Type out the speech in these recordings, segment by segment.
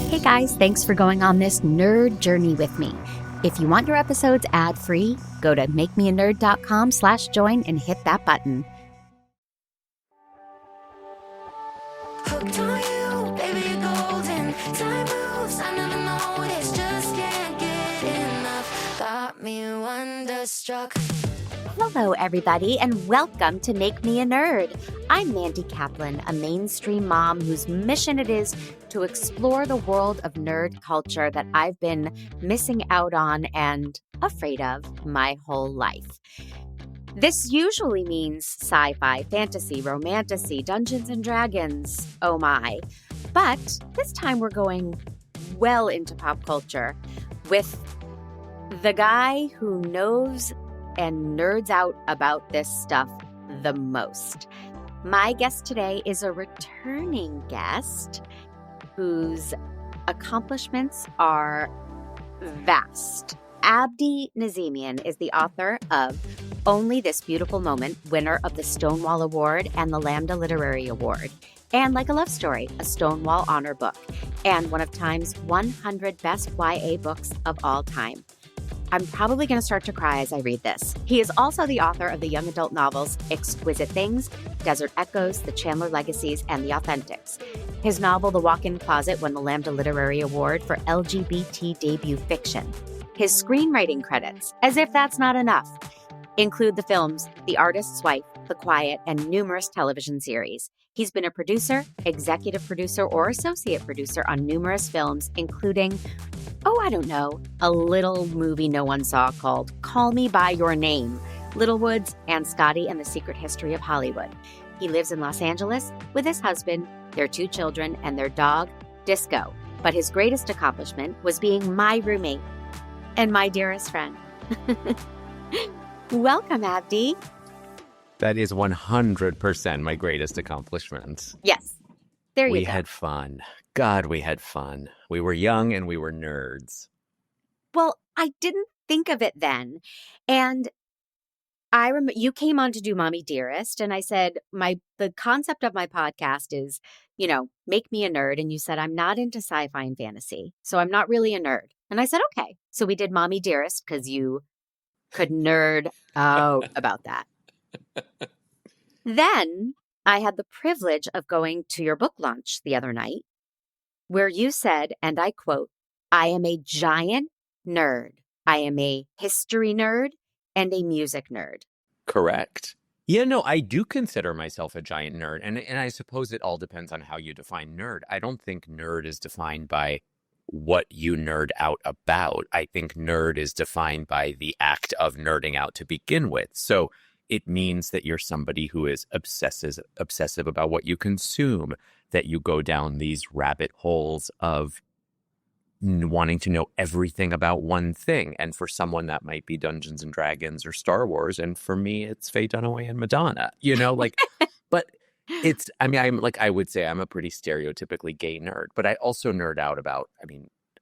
Hey guys, thanks for going on this nerd journey with me. If you want your episodes ad-free, go to makemeanerd.com/join and hit that button. Hooked on you, baby, you're golden. Time moves, I never noticed. Just can't get enough. Got me wonderstruck. Hello, everybody, and welcome to Make Me a Nerd. I'm Mandy Kaplan, a mainstream mom whose mission it is to explore the world of nerd culture that I've been missing out on and afraid of my whole life. This usually means sci-fi, fantasy, romantasy, Dungeons and Dragons, oh my. But this time we're going well into pop culture with the guy who knows and nerds out about this stuff the most. My guest today is a returning guest whose accomplishments are vast. Abdi Nazemian is the author of Only This Beautiful Moment, winner of the Stonewall Award and the Lambda Literary Award, and Like a Love Story, a Stonewall Honor Book, and one of Time's 100 best YA books of all time. I'm probably going to start to cry as I read this. He is also the author of the young adult novels Exquisite Things, Desert Echoes, The Chandler Legacies, and The Authentics. His novel The Walk-In Closet won the Lambda Literary Award for LGBT debut fiction. His screenwriting credits, as if that's not enough, include the films The Artist's Wife, The Quiet, and numerous television series. He's been a producer, executive producer, or associate producer on numerous films, including, a little movie no one saw called Call Me By Your Name, Littlewoods, and Scotty and the Secret History of Hollywood. He lives in Los Angeles with his husband, their 2 children, and their dog, Disco. But his greatest accomplishment was being my roommate and my dearest friend. Welcome, Abdi. That is 100% my greatest accomplishment. Yes. There you go. We had fun. God, we had fun. We were young and we were nerds. Well, I didn't think of it then. And I remember you came on to do Mommy Dearest, and I said, the concept of my podcast is, make me a nerd. And you said, I'm not into sci-fi and fantasy, so I'm not really a nerd. And I said, okay. So we did Mommy Dearest because you could nerd out about that. Then I had the privilege of going to your book launch the other night, where you said, and I quote, I am a giant nerd. I am a history nerd and a music nerd. Correct. Yeah, no, I do consider myself a giant nerd. And I suppose it all depends on how you define nerd. I don't think nerd is defined by what you nerd out about. I think nerd is defined by the act of nerding out to begin with. So it means that you're somebody who is obsessive about what you consume, that you go down these rabbit holes of wanting to know everything about one thing. And for someone that might be Dungeons and Dragons or Star Wars. And for me, it's Faye Dunaway and Madonna, but I would say I'm a pretty stereotypically gay nerd, but I also nerd out about,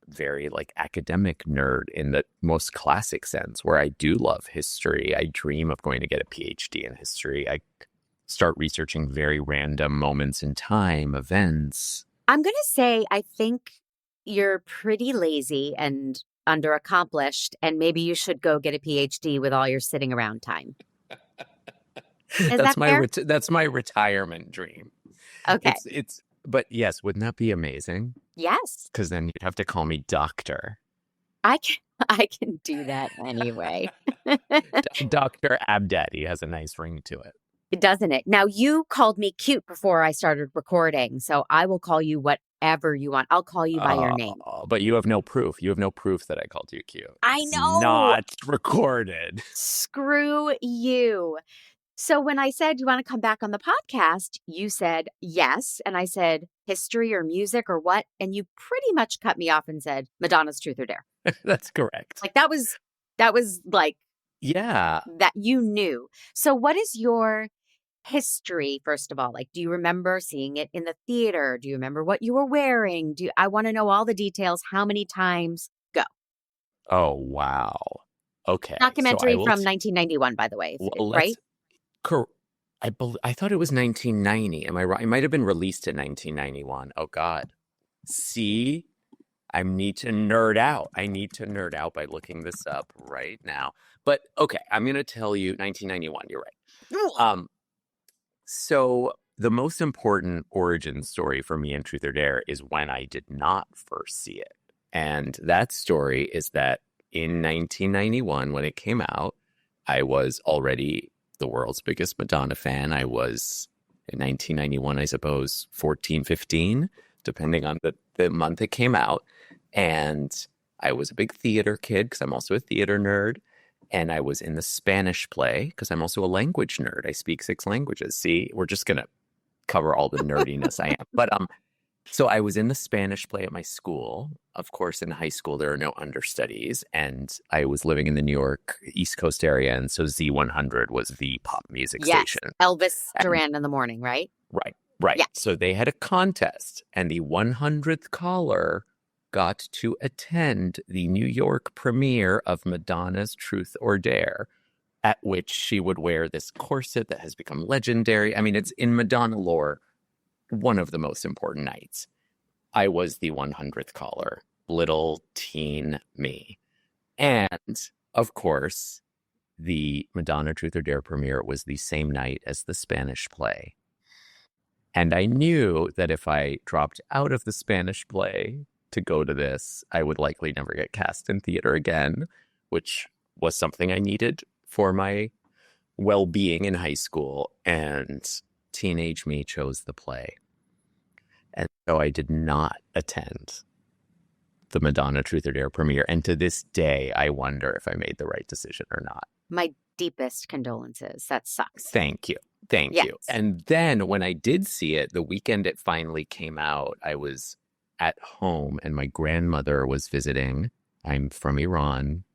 very academic nerd in the most classic sense, where I do love history. I dream of going to get a PhD in history. I start researching very random moments in time, events. I'm going to say, I think you're pretty lazy and underaccomplished, and maybe you should go get a PhD with all your sitting around time. That's my retirement dream. Okay. But yes, wouldn't that be amazing? Yes. Because then you'd have to call me doctor. I can do that anyway. Dr. Abdi has a nice ring to it. Doesn't it? Now, you called me cute before I started recording, so I will call you whatever you want. I'll call you by your name. But you have no proof. You have no proof that I called you cute. I know. It's not recorded. Screw you. So when I said, do you want to come back on the podcast? You said yes. And I said, history or music or what? And you pretty much cut me off and said, Madonna's Truth or Dare. That's correct. That was yeah, that you knew. So what is your history, first of all? Do you remember seeing it in the theater? Do you remember what you were wearing? I want to know all the details. How many times? Go. Oh, wow. Okay. Documentary from 1991, by the way, right? I thought it was 1990. Am I right? It might have been released in 1991. Oh, God. See? I need to nerd out. I need to nerd out by looking this up right now. But okay, I'm going to tell you 1991. You're right. So the most important origin story for me in Truth or Dare is when I did not first see it. And that story is that in 1991, when it came out, I was already the world's biggest Madonna fan. I was, in 1991, I suppose, 14, 15, depending on the month it came out. And I was a big theater kid because I'm also a theater nerd. And I was in the Spanish play because I'm also a language nerd. I speak 6 languages. See, we're just going to cover all the nerdiness I am. But so I was in the Spanish play at my school. Of course, in high school, there are no understudies. And I was living in the New York East Coast area. And so Z100 was the pop music station. Elvis Duran in the morning, right? Right. Yeah. So they had a contest. And the 100th caller got to attend the New York premiere of Madonna's Truth or Dare, at which she would wear this corset that has become legendary. I mean, it's in Madonna lore, one of the most important nights. I was the 100th caller, little teen me. And, of course, the Madonna Truth or Dare premiere was the same night as the Spanish play. And I knew that if I dropped out of the Spanish play to go to this, I would likely never get cast in theater again, which was something I needed for my well-being in high school. And teenage me chose the play. And so I did not attend the Madonna Truth or Dare premiere. And to this day, I wonder if I made the right decision or not. My deepest condolences. That sucks. Thank you. Thank you. And then when I did see it, the weekend it finally came out, I was at home and my grandmother was visiting. I'm from Iran.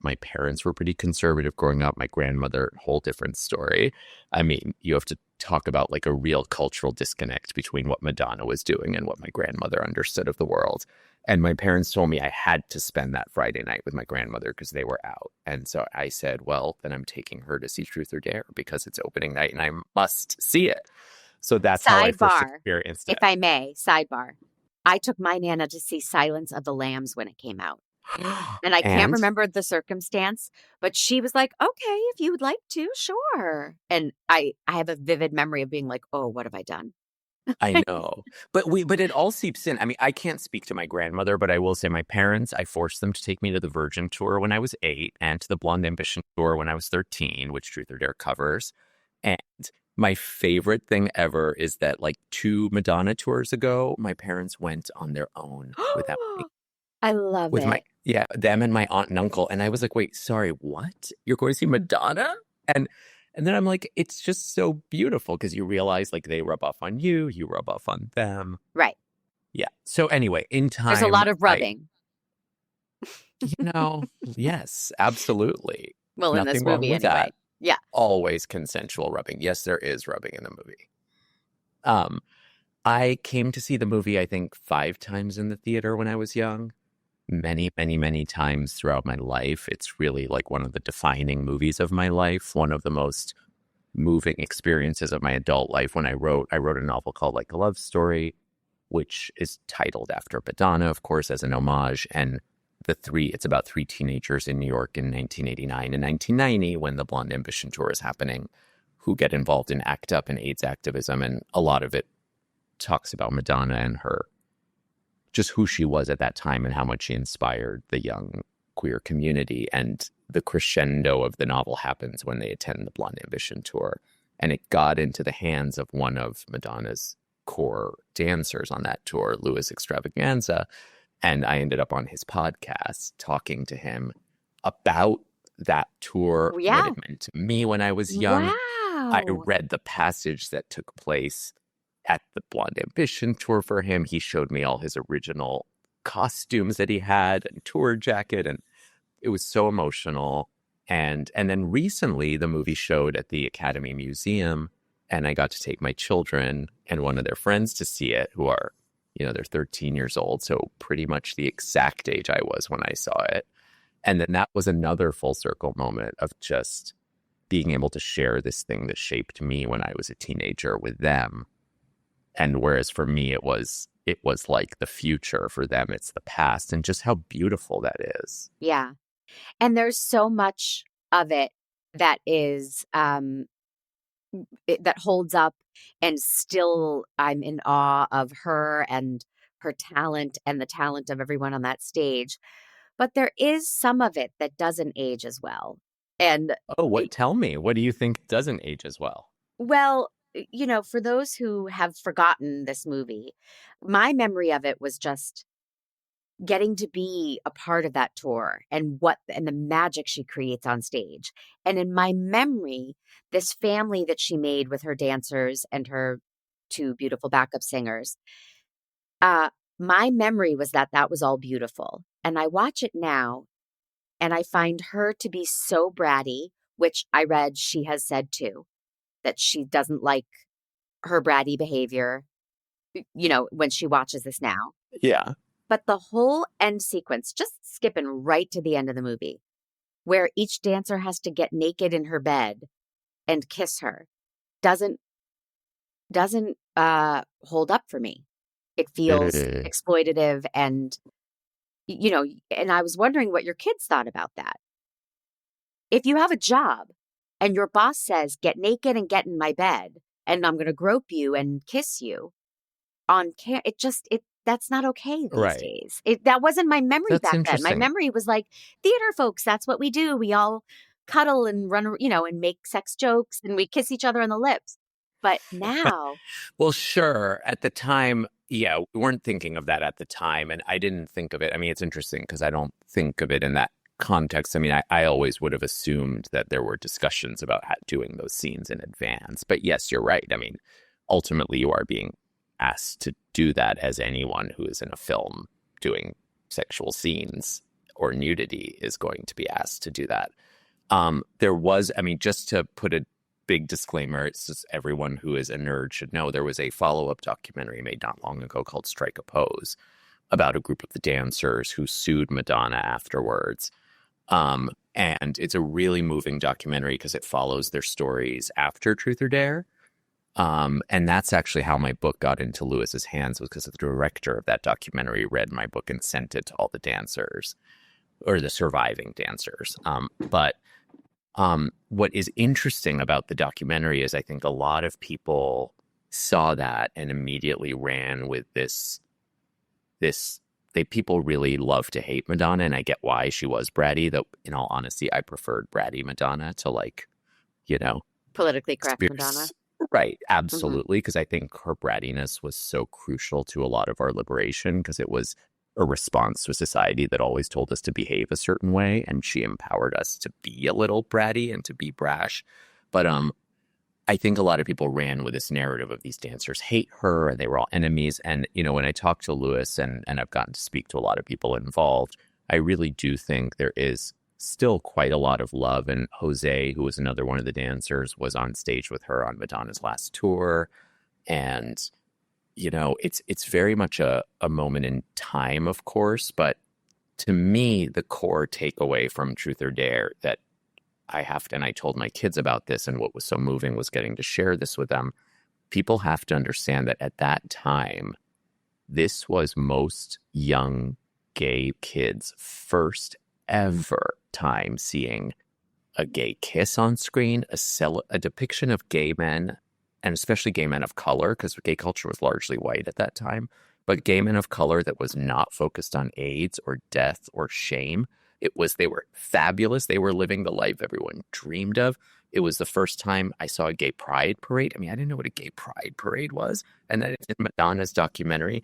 My parents were pretty conservative growing up. My grandmother, whole different story. I mean, you have to talk about like a real cultural disconnect between what Madonna was doing and what my grandmother understood of the world. And my parents told me I had to spend that Friday night with my grandmother because they were out. And so I said, well, then I'm taking her to see Truth or Dare because it's opening night and I must see it. So that's how I first experienced it. If I may, sidebar. I took my Nana to see Silence of the Lambs when it came out. And I can't remember the circumstance, but she was like, okay, if you would like to, sure. And I have a vivid memory of being like, oh, what have I done? I know. But it all seeps in. I mean, I can't speak to my grandmother, but I will say my parents, I forced them to take me to the Virgin Tour when I was 8 and to the Blonde Ambition Tour when I was 13, which Truth or Dare covers. And my favorite thing ever is that like 2 Madonna tours ago, my parents went on their own without me. I love it. Them and my aunt and uncle. And I was like, wait, sorry, what? You're going to see Madonna? And then I'm like, it's just so beautiful because you realize like they rub off on you, you rub off on them. Right. Yeah. So anyway, in time. There's a lot of rubbing. Yes, absolutely. Well, Nothing in this wrong movie with anyway. that. Yeah. Always consensual rubbing. Yes, there is rubbing in the movie. I came to see the movie, I think, 5 times in the theater when I was young. Many, many, many times throughout my life. It's really like one of the defining movies of my life. One of the most moving experiences of my adult life. When I wrote a novel called Like a Love Story, which is titled after Madonna, of course, as an homage. And it's about 3 teenagers in New York in 1989 and 1990 when the Blonde Ambition Tour is happening, who get involved in ACT UP and AIDS activism. And a lot of it talks about Madonna and her, just who she was at that time and how much she inspired the young queer community. And the crescendo of the novel happens when they attend the Blonde Ambition Tour. And it got into the hands of one of Madonna's core dancers on that tour, Louis Extravaganza. And I ended up on his podcast talking to him about that tour, what it meant to me when I was young. Wow. I read the passage that took place at the Blonde Ambition Tour for him. He showed me all his original costumes that he had and tour jacket, and it was so emotional. And then recently the movie showed at the Academy Museum, and I got to take my children and one of their friends to see it, who are, they're 13 years old, so pretty much the exact age I was when I saw it. And then that was another full circle moment of just being able to share this thing that shaped me when I was a teenager with them. And whereas for me, it was it was like the future. For them, it's the past, and just how beautiful that is. Yeah. And there's so much of it that is that holds up, and still I'm in awe of her and her talent and the talent of everyone on that stage. But there is some of it that doesn't age as well. And Oh, it- tell me, what do you think doesn't age as well? well, for those who have forgotten this movie, my memory of it was just getting to be a part of that tour and the magic she creates on stage. And in my memory, this family that she made with her dancers and her two beautiful backup singers, uh, my memory was that that was all beautiful. And I watch it now and I find her to be so bratty, which I read she has said too, that she doesn't like her bratty behavior, when she watches this now. Yeah. But the whole end sequence, just skipping right to the end of the movie, where each dancer has to get naked in her bed and kiss her, doesn't hold up for me. It feels Uh, exploitative, and I was wondering what your kids thought about that. If you have a job and your boss says, get naked and get in my bed, and I'm going to grope you and kiss you on care, that's not okay these right. days. That wasn't my memory That's back then. My interesting. memory was like, theater folks, that's what we do. We all cuddle and run, and make sex jokes, and we kiss each other on the lips. But now, Well, sure. At the time, yeah, we weren't thinking of that at the time. And I didn't think of it. I mean, it's interesting because I don't think of it in that context. I mean, I always would have assumed that there were discussions about doing those scenes in advance. But yes, you're right. I mean, ultimately, you are being asked to do that, as anyone who is in a film doing sexual scenes or nudity is going to be asked to do that. There was, I mean, just to put a big disclaimer, it's just everyone who is a nerd should know, there was a follow-up documentary made not long ago called Strike a Pose about a group of the dancers who sued Madonna afterwards. And it's a really moving documentary because it follows their stories after Truth or Dare. And that's actually how my book got into Lewis's hands, was because the director of that documentary read my book and sent it to all the dancers, or the surviving dancers. But what is interesting about the documentary is I think a lot of people saw that and immediately ran with this. People really love to hate Madonna, and I get why she was bratty. Though, in all honesty, I preferred bratty Madonna to, like, politically correct Spears. Madonna. Right, absolutely, because I think her brattiness was so crucial to a lot of our liberation, because it was a response to a society that always told us to behave a certain way, and she empowered us to be a little bratty and to be brash. But I think a lot of people ran with this narrative of these dancers hate her and they were all enemies. And, when I talk to Lewis and I've gotten to speak to a lot of people involved, I really do think there is still quite a lot of love. And Jose, who was another one of the dancers, was on stage with her on Madonna's last tour. And, it's very much a moment in time, of course. But to me, the core takeaway from Truth or Dare that I have to, and I told my kids about this, and what was so moving was getting to share this with them. People have to understand that at that time, this was most young gay kids' first ever time seeing a gay kiss on screen, a depiction of gay men, and especially gay men of color, because gay culture was largely white at that time, but gay men of color that was not focused on AIDS or death or shame. They were fabulous. They were living the life everyone dreamed of. It was the first time I saw a gay pride parade. I mean, I didn't know what a gay pride parade was. And then it's in Madonna's documentary.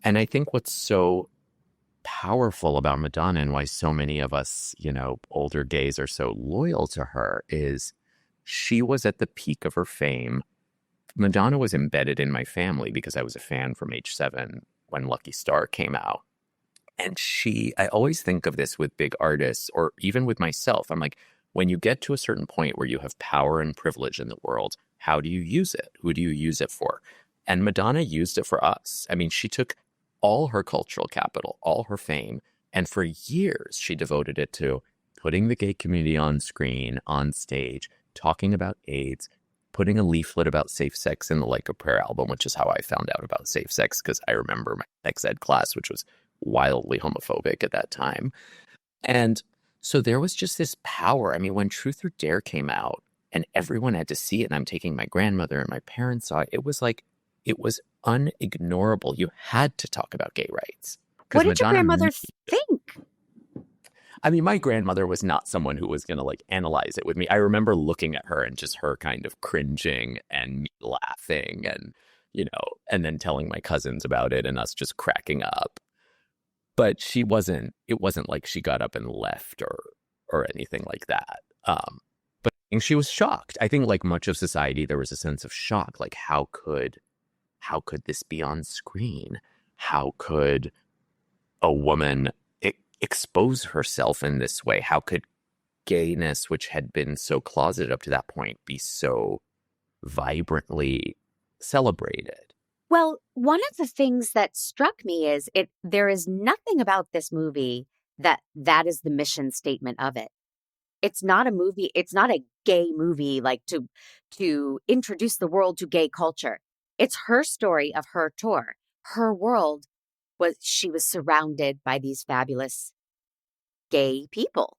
And I think what's so powerful about Madonna, and why so many of us, older gays, are so loyal to her, is she was at the peak of her fame. Madonna was embedded in my family because I was a fan from age 7 when Lucky Star came out. And I always think of this with big artists, or even with myself. I'm like, when you get to a certain point where you have power and privilege in the world, how do you use it? Who do you use it for? And Madonna used it for us. I mean, she took all her cultural capital, all her fame, and for years she devoted it to putting the gay community on screen, on stage, talking about AIDS, putting a leaflet about safe sex in the Like a Prayer album, which is how I found out about safe sex, because I remember my sex ed class, which was wildly homophobic at that time. And so there was just this power. I mean, when Truth or Dare came out and everyone had to see it, and I'm taking my grandmother and my parents saw it, it was like, it was unignorable. You had to talk about gay rights. What did your Madonna grandmother think? I mean, my grandmother was not someone who was going to like analyze it with me. I remember looking at her and just her kind of cringing and me laughing and, you know, and then telling my cousins about it and us just cracking up. But it wasn't like she got up and left or anything like that. But I think she was shocked. I think like much of society, there was a sense of shock. Like, how could this be on screen? How could a woman expose herself in this way? How could gayness, which had been so closeted up to that point, be so vibrantly celebrated? Well, one of the things that struck me is there is nothing about this movie that is the mission statement of it. It's not a movie, it's not a gay movie like to introduce the world to gay culture. It's her story of her tour. Her world she was surrounded by these fabulous gay people.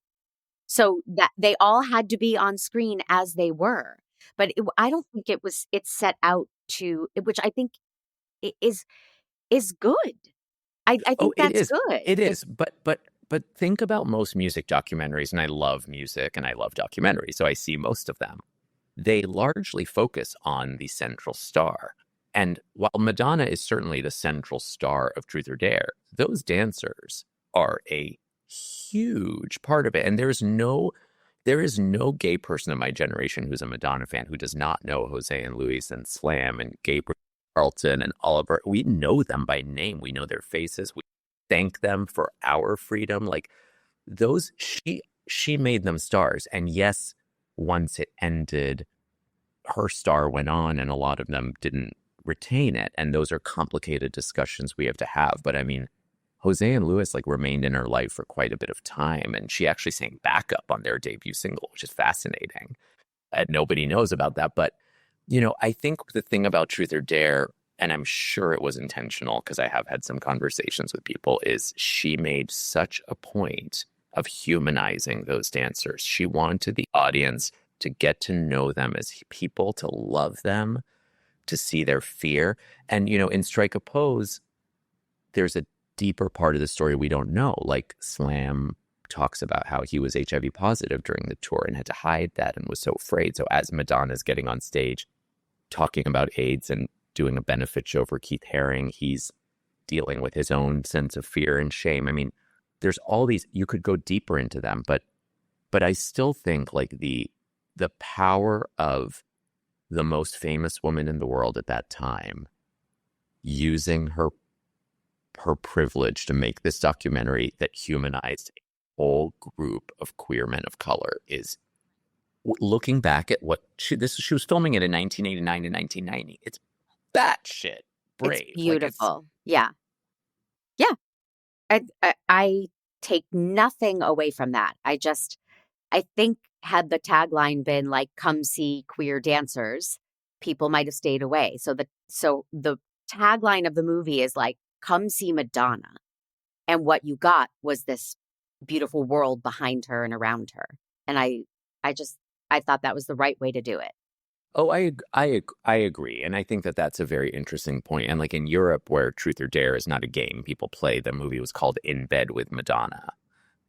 So that they all had to be on screen as they were. But I don't think it's set out to, which I think is good. I think that's good. It is. But think about most music documentaries, and I love music and I love documentaries, so I see most of them. They largely focus on the central star. And while Madonna is certainly the central star of Truth or Dare, those dancers are a huge part of it. And there is no gay person in my generation who's a Madonna fan who does not know Jose and Luis and Slam and Gabriel Carlton and Oliver. We know them by name. We know their faces. We thank them for our freedom. Like those, she made them stars. And yes, once it ended, her star went on and a lot of them didn't retain it. And those are complicated discussions we have to have. But I mean, Jose and Luis like remained in her life for quite a bit of time. And she actually sang backup on their debut single, which is fascinating. And nobody knows about that. But, you know, I think the thing about Truth or Dare, and I'm sure it was intentional because I have had some conversations with people, is she made such a point of humanizing those dancers. She wanted the audience to get to know them as people, to love them, to see their fear. And, you know, in Strike a Pose, there's a deeper part of the story we don't know. Like Slam talks about how he was HIV positive during the tour and had to hide that and was so afraid. So as Madonna's getting on stage talking about AIDS and doing a benefit show for Keith Haring, he's dealing with his own sense of fear and shame. I mean, there's all these, you could go deeper into them, but I still think like the power of the most famous woman in the world at that time using her privilege to make this documentary that humanized a whole group of queer men of color is, looking back at what she was filming it in 1989 and 1990. It's batshit brave. It's beautiful. Yeah. I take nothing away from that. I think had the tagline been like, come see queer dancers, people might have stayed away. So the tagline of the movie is like, come see Madonna. And what you got was this beautiful world behind her and around her. And I thought that was the right way to do it. Oh, I agree. And I think that that's a very interesting point. And like in Europe, where Truth or Dare is not a game people play, the movie was called In Bed with Madonna.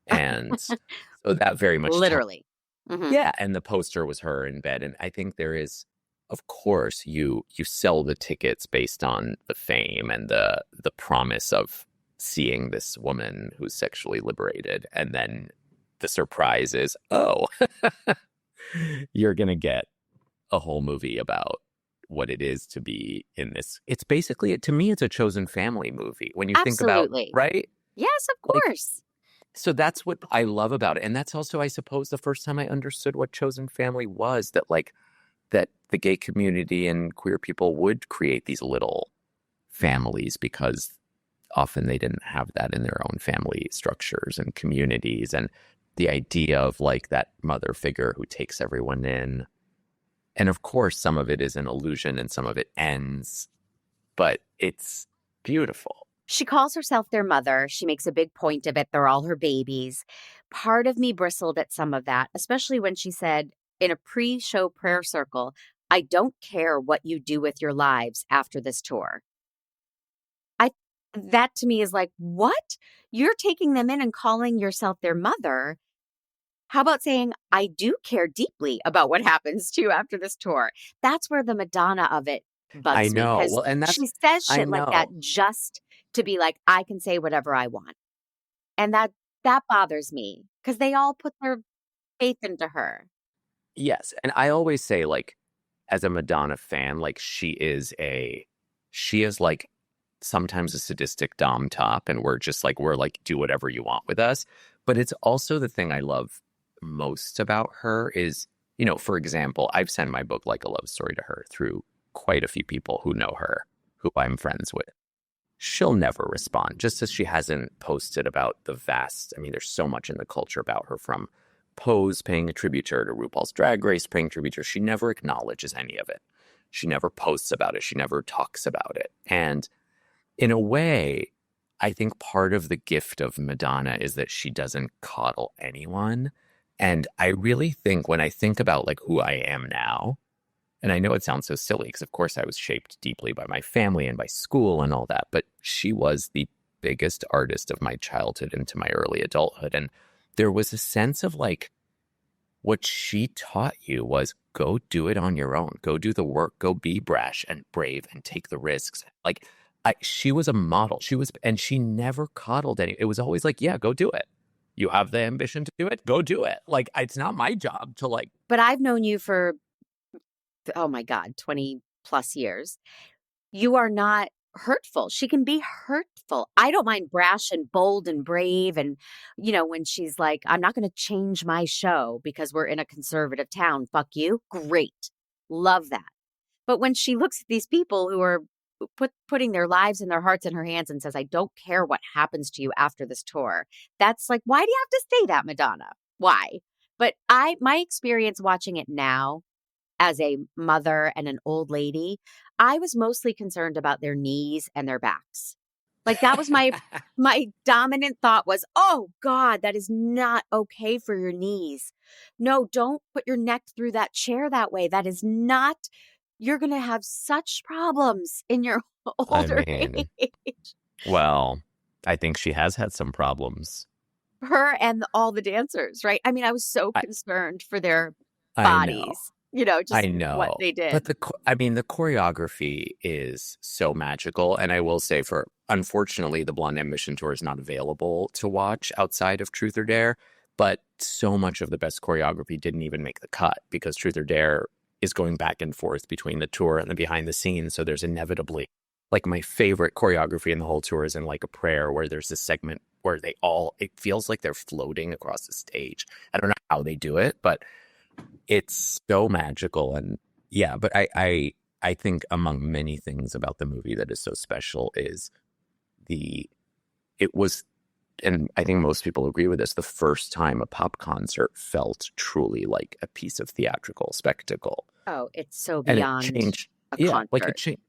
And so that very much literally. Mm-hmm. Yeah. And the poster was her in bed. And I think there is, of course, you sell the tickets based on the fame and the promise of seeing this woman who's sexually liberated. And then the surprise is, oh, you're going to get a whole movie about what it is to be in this. It's basically, to me, it's a chosen family movie. When you think about, right? Yes, of course. So that's what I love about it. And that's also, I suppose, the first time I understood what chosen family was, that the gay community and queer people would create these little families because often they didn't have that in their own family structures and communities. And the idea of like that mother figure who takes everyone in. And of course, some of it is an illusion and some of it ends, but it's beautiful. She calls herself their mother. She makes a big point of it. They're all her babies. Part of me bristled at some of that, especially when she said in a pre show prayer circle, I don't care what you do with your lives after this tour. I That to me is like, what? You're taking them in and calling yourself their mother. How about saying, I do care deeply about what happens to you after this tour? That's where the Madonna of it I bugs me know. because Well, and she that's, says I shit like that know. just to be like, I can say whatever I want. And that bothers me because they all put their faith into her. Yes. And I always say, like, as a Madonna fan, like, she is like sometimes a sadistic dom top, and we're like, do whatever you want with us. But it's also the thing I love most about her is, for example, I've sent my book Like a Love Story to her through quite a few people who know her, who I'm friends with. She'll never respond, just as she hasn't posted about there's so much in the culture about her, from Pose paying a tribute to her to RuPaul's Drag Race paying tribute to her. She never acknowledges any of it. She never posts about it. She never talks about it. And in a way, I think part of the gift of Madonna is that she doesn't coddle anyone. And I really think when I think about like who I am now, and I know it sounds so silly because of course I was shaped deeply by my family and by school and all that, but she was the biggest artist of my childhood into my early adulthood. And there was a sense of like, what she taught you was go do it on your own, go do the work, go be brash and brave and take the risks. Like she was a model. And she never coddled any. It was always like, yeah, go do it. You have the ambition to do it, go do it. Like, it's not my job to like. But I've known you for, oh my God, 20 plus years. You are not hurtful. She can be hurtful. I don't mind brash and bold and brave. And, when she's like, I'm not going to change my show because we're in a conservative town. Fuck you. Great. Love that. But when she looks at these people who are putting their lives and their hearts in her hands and says, I don't care what happens to you after this tour. That's like, why do you have to say that, Madonna? Why? But my experience watching it now as a mother and an old lady, I was mostly concerned about their knees and their backs. Like that was my dominant thought was, oh God, that is not okay for your knees. No, don't put your neck through that chair that way. That is not, you're going to have such problems in your older age. Well, I think she has had some problems. Her and all the dancers, right? I mean, I was so concerned for their bodies. I know what they did. But the choreography is so magical. And I will say, unfortunately, the Blonde Ambition Tour is not available to watch outside of Truth or Dare. But so much of the best choreography didn't even make the cut because Truth or Dare is going back and forth between the tour and the behind the scenes. So there's inevitably, like, my favorite choreography in the whole tour is in Like a Prayer, where there's this segment where it feels like they're floating across the stage. I don't know how they do it, but it's so magical. And yeah, but I think among many things about the movie that is so special is it was, and I think most people agree with this, the first time a pop concert felt truly like a piece of theatrical spectacle. Oh, it's so beyond and it changed, a concert. Like it changed.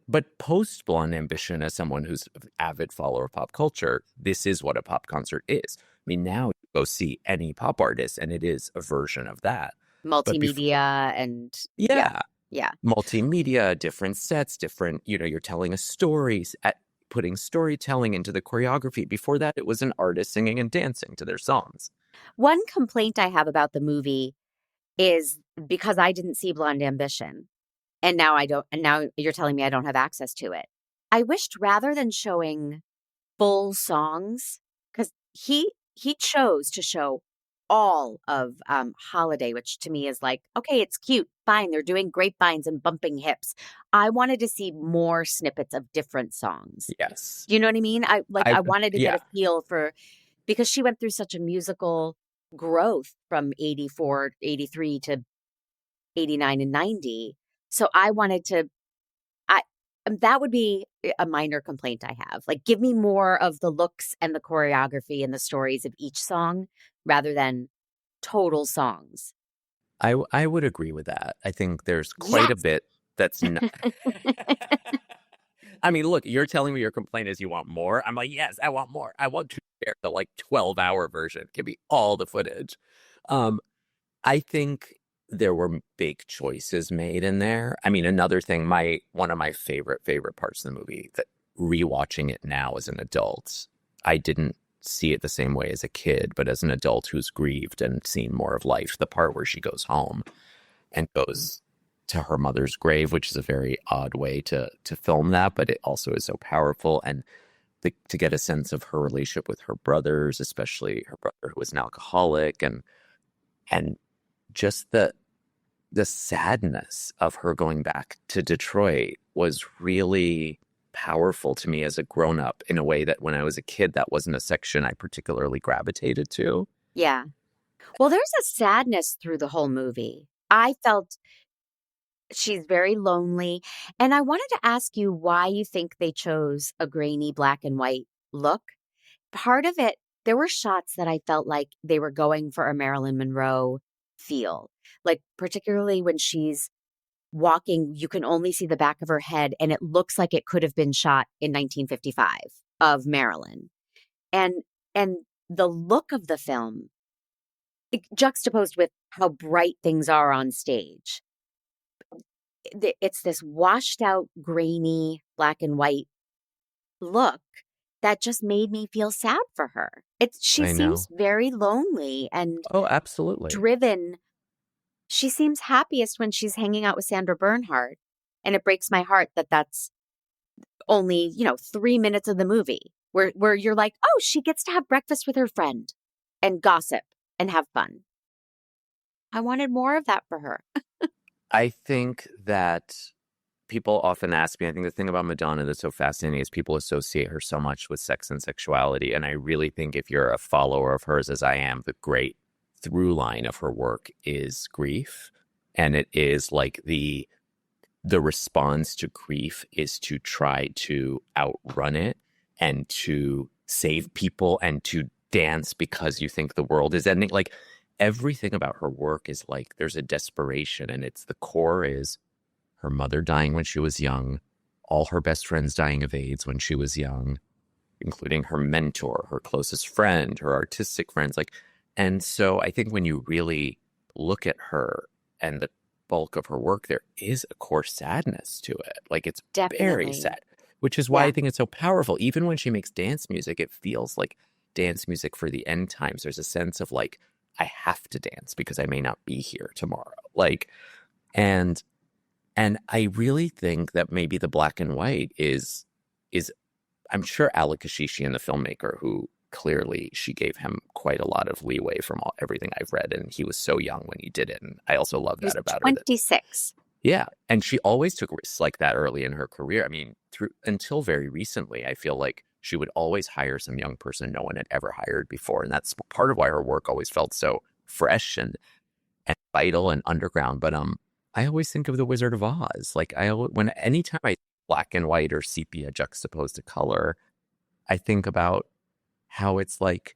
But post Blonde Ambition, as someone who's an avid follower of pop culture, this is what a pop concert is. I mean, now you go see any pop artist and it is a version of that. Multimedia and yeah. Multimedia, different sets, different, you're telling a story, putting storytelling into the choreography. Before that, it was an artist singing and dancing to their songs. One complaint I have about the movie is because I didn't see Blonde Ambition, and now I don't, and now you're telling me I don't have access to it. I wished rather than showing full songs, because he chose to show all of Holiday, which to me is like, okay, it's cute, fine, they're doing grapevines and bumping hips. I wanted to see more snippets of different songs. Yes. You know what I mean? I wanted to get a feel for, because she went through such a musical growth from 84, 83 to 89 and 90. So I wanted to, that would be a minor complaint I have. Like, give me more of the looks and the choreography and the stories of each song rather than total songs. I would agree with that. I think there's quite a Yes. bit that's not. I mean, look, you're telling me your complaint is you want more. I'm like, yes, I want more. I want to share the like 12-hour version. Give me all the footage. Um, I think there were big choices made in there. I mean, another thing, one of my favorite parts of the movie, that rewatching it now as an adult, I didn't see it the same way as a kid, but as an adult who's grieved and seen more of life, the part where she goes home and goes to her mother's grave, which is a very odd way to film that, but it also is so powerful. And to get a sense of her relationship with her brothers, especially her brother who was an alcoholic, and just the sadness of her going back to Detroit was really powerful to me as a grown-up, in a way that when I was a kid, that wasn't a section I particularly gravitated to. Yeah. Well, there's a sadness through the whole movie. I felt she's very lonely. And I wanted to ask you why you think they chose a grainy black and white look. Part of it, there were shots that I felt like they were going for a Marilyn Monroe feel. Like, particularly when she's walking, you can only see the back of her head, and it looks like it could have been shot in 1955 of Marilyn. And the look of the film, juxtaposed with how bright things are on stage, it's this washed out, grainy, black and white look that just made me feel sad for her. She I know. seems very lonely and Oh, absolutely. driven. She seems happiest when she's hanging out with Sandra Bernhard. And it breaks my heart that that's only, 3 minutes of the movie where you're like, oh, she gets to have breakfast with her friend and gossip and have fun. I wanted more of that for her. I think that people often ask me, I think the thing about Madonna that's so fascinating is people associate her so much with sex and sexuality. And I really think if you're a follower of hers, as I am, the great through line of her work is grief. And it is like the response to grief is to try to outrun it and to save people and to dance because you think the world is ending. Like, everything about her work is like there's a desperation, and it's the core is her mother dying when she was young, all her best friends dying of AIDS when she was young, including her mentor, her closest friend, her artistic friends. And so I think when you really look at her and the bulk of her work, there is a core sadness to it. Like, it's Definitely. very sad, which is why Yeah. I think it's so powerful. Even when she makes dance music, it feels like dance music for the end times. There's a sense of like, I have to dance because I may not be here tomorrow. And I really think that maybe the black and white is I'm sure Alec Kashishian, the filmmaker, who clearly she gave him quite a lot of leeway from everything I've read, and he was so young when he did it, and I also love that about her. 26. Yeah, and she always took risks like that early in her career. I mean, until very recently, I feel like she would always hire some young person no one had ever hired before, and that's part of why her work always felt so fresh and vital and underground. But I always think of The Wizard of Oz. Like, anytime I black and white or sepia juxtaposed to color, I think about how it's like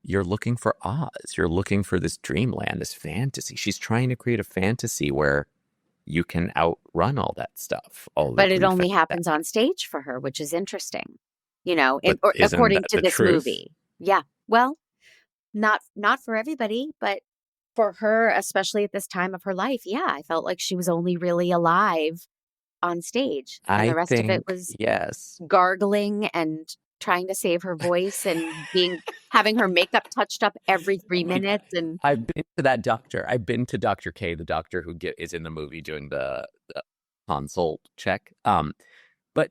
you're looking for Oz. You're looking for this dreamland, this fantasy. She's trying to create a fantasy where you can outrun all that stuff. But it only happens on stage for her, which is interesting, But isn't according that to the this truth? movie. Yeah. Well, not for everybody, but for her, especially at this time of her life. Yeah. I felt like she was only really alive on stage. And the rest of it was yes. gargling and trying to save her voice and having her makeup touched up every 3 minutes. And I've been to that doctor. I've been to Dr. K, the doctor who is in the movie doing the consult check. But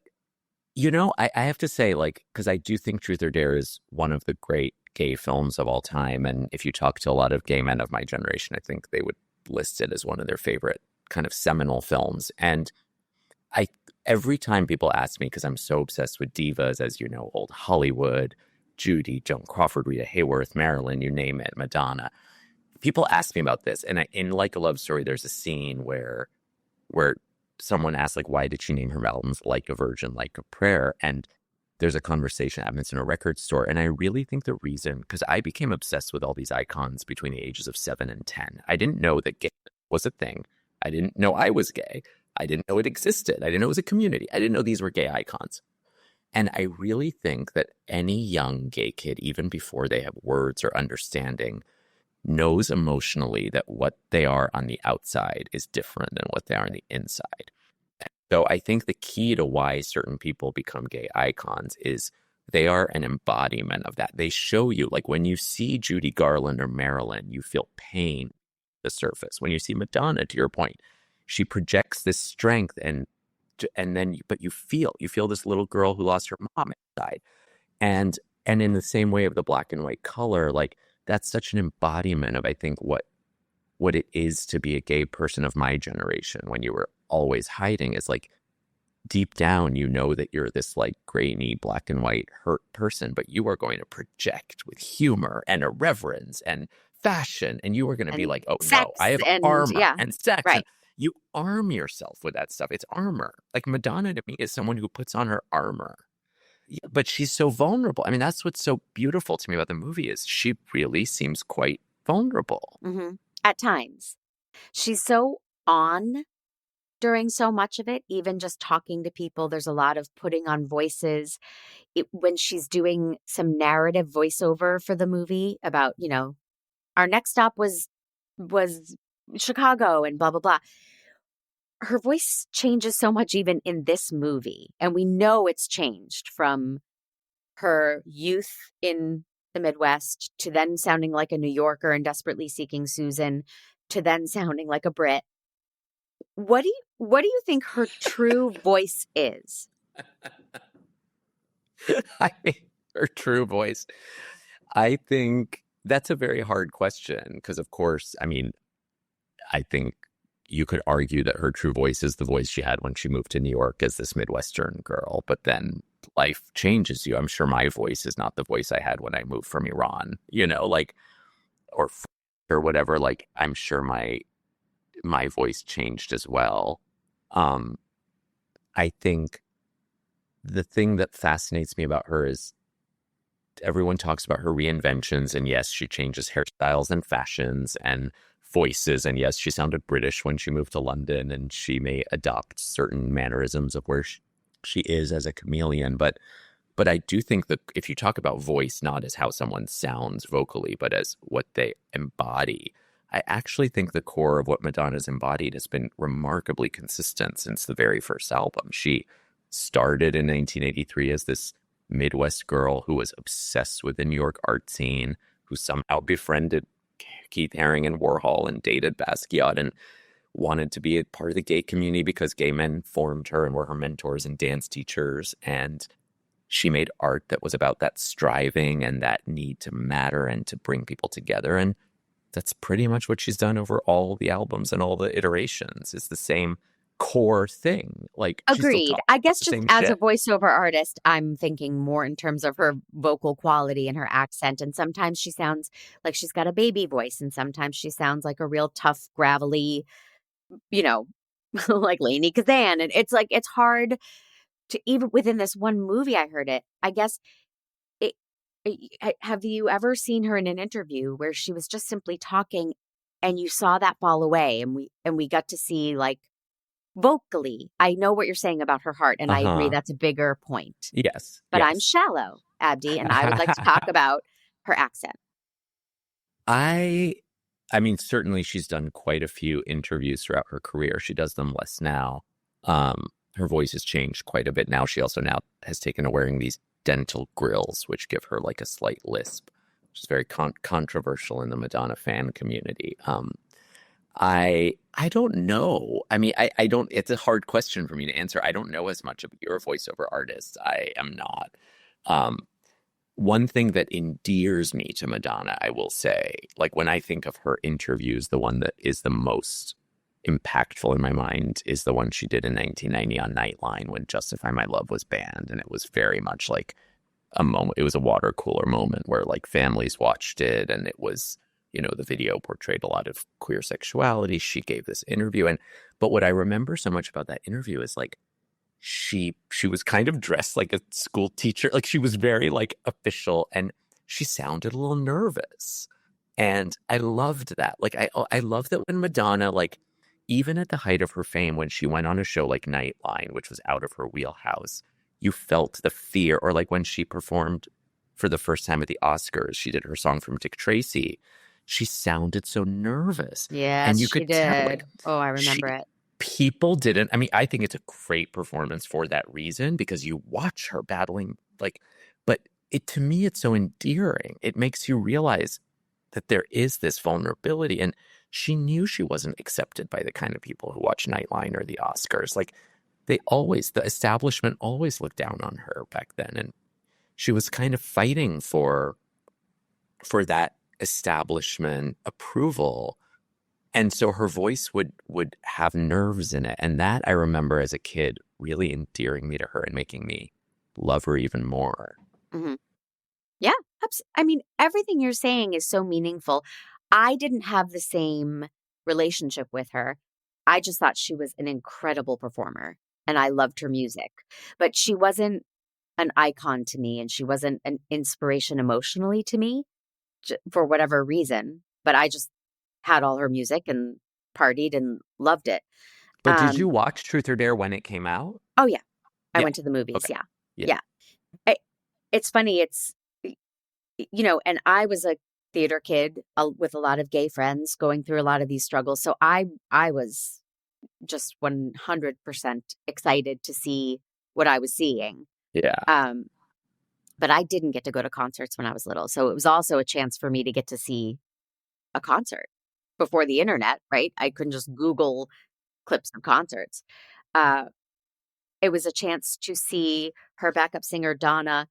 I have to say, like, because I do think Truth or Dare is one of the great gay films of all time. And if you talk to a lot of gay men of my generation, I think they would list it as one of their favorite kind of seminal films. And every time people ask me, because I'm so obsessed with divas, as you know, old Hollywood, Judy, Joan Crawford, Rita Hayworth, Marilyn, you name it, Madonna. People ask me about this. And in Like a Love Story, there's a scene where someone asks, like, why did she name her albums Like a Virgin, Like a Prayer? And there's a conversation that happens in a record store. And I really think the reason, because I became obsessed with all these icons between the ages of 7 and 10. I didn't know that gay was a thing. I didn't know I was gay. I didn't know it existed. I didn't know it was a community. I didn't know these were gay icons. And I really think that any young gay kid, even before they have words or understanding, knows emotionally that what they are on the outside is different than what they are on the inside. So I think the key to why certain people become gay icons is they are an embodiment of that. They show you, like when you see Judy Garland or Marilyn, you feel pain at the surface. When you see Madonna, to your point, she projects this strength but you feel this little girl who lost her mom inside. And in the same way of the black and white color, like that's such an embodiment of, I think, what it is to be a gay person of my generation, when you were always hiding. Is like deep down, you know that you're this like grainy black and white hurt person, but you are going to project with humor and irreverence and fashion. And you are going to be like, oh no, I have armor and sex. Right. And you arm yourself with that stuff. It's armor. Like Madonna to me is someone who puts on her armor. Yeah, but she's so vulnerable. I mean, that's what's so beautiful to me about the movie is she really seems quite vulnerable. Mm-hmm. At times. She's so on during so much of it, even just talking to people. There's a lot of putting on voices. When she's doing some narrative voiceover for the movie about, our next stop was Chicago and blah, blah, blah. Her voice changes so much even in this movie. And we know it's changed from her youth in the Midwest to then sounding like a New Yorker and Desperately Seeking Susan to then sounding like a Brit. What do you think her true voice is? Her true voice. I think that's a very hard question because, of course, I mean, I think you could argue that her true voice is the voice she had when she moved to New York as this Midwestern girl, but then life changes you. I'm sure my voice is not the voice I had when I moved from Iran, or whatever. Like, I'm sure my voice changed as well. I think the thing that fascinates me about her is everyone talks about her reinventions, and yes, she changes hairstyles and fashions and voices, and yes, she sounded British when she moved to London, and she may adopt certain mannerisms of where she is as a chameleon, but I do think that if you talk about voice not as how someone sounds vocally, but as what they embody, I actually think the core of what Madonna's embodied has been remarkably consistent since the very first album. She started in 1983 as this Midwest girl who was obsessed with the New York art scene, who somehow befriended Keith Haring and Warhol and dated Basquiat and wanted to be a part of the gay community because gay men formed her and were her mentors and dance teachers. And she made art that was about that striving and that need to matter and to bring people together. And that's pretty much what she's done over all the albums and all the iterations. It's the same core thing. Like, agreed. I guess just as shit. A voiceover artist, I'm thinking more in terms of her vocal quality and her accent. And sometimes she sounds like she's got a baby voice, and sometimes she sounds like a real tough, gravelly, like Lainey Kazan. And it's like, it's hard to, even within this one movie, I heard it. I guess have you ever seen her in an interview where she was just simply talking and you saw that fall away, and we got to see, like, vocally, I know what you're saying about her heart, and I agree that's a bigger point. Yes. But yes. I'm shallow, Abdi, and I would like to talk about her accent. I mean, certainly she's done quite a few interviews throughout her career. She does them less now. Her voice has changed quite a bit now. She also now has taken to wearing these dental grills, which give her like a slight lisp, which is very controversial in the Madonna fan community. I don't know. I mean, I don't, it's a hard question for me to answer. I don't know as much of your voiceover artist. I am not. One thing that endears me to Madonna, I will say, like when I think of her interviews, the one that is the most impactful in my mind is the one she did in 1990 on Nightline when Justify My Love was banned. And it was very much like a moment. It was a water cooler moment where like families watched it, and it was, the video portrayed a lot of queer sexuality. She gave this interview. But what I remember so much about that interview is like, she was kind of dressed like a school teacher. Like she was very like official, and she sounded a little nervous. And I loved that. Like I love that when Madonna, like even at the height of her fame, when she went on a show like Nightline, which was out of her wheelhouse, you felt the fear. Or like when she performed for the first time at the Oscars, she did her song from Dick Tracy. She sounded so nervous. Yes, and you she could tell, like, did. Oh, I remember it. people didn't. I mean, I think it's a great performance for that reason, because you watch her battling, like, but it, to me, it's so endearing. It makes you realize that there is this vulnerability, and she knew she wasn't accepted by the kind of people who watch Nightline or the Oscars. Like, the establishment always looked down on her back then, and she was kind of fighting for that establishment approval. And so her voice would have nerves in it. And that, I remember as a kid, really endearing me to her and making me love her even more. Mm-hmm. Yeah. I mean, everything you're saying is so meaningful. I didn't have the same relationship with her. I just thought she was an incredible performer and I loved her music. But she wasn't an icon to me, and she wasn't an inspiration emotionally to me for whatever reason. But I just had all her music and partied and loved it. But did you watch Truth or Dare when it came out? Oh, yeah. I went to the movies. Okay. Yeah. It's funny. It's, and I was a theater kid with a lot of gay friends going through a lot of these struggles. So I was just 100% excited to see what I was seeing. Yeah. But I didn't get to go to concerts when I was little. So it was also a chance for me to get to see a concert before the internet, right? I couldn't just Google clips of concerts. It was a chance to see her backup singer, Donna,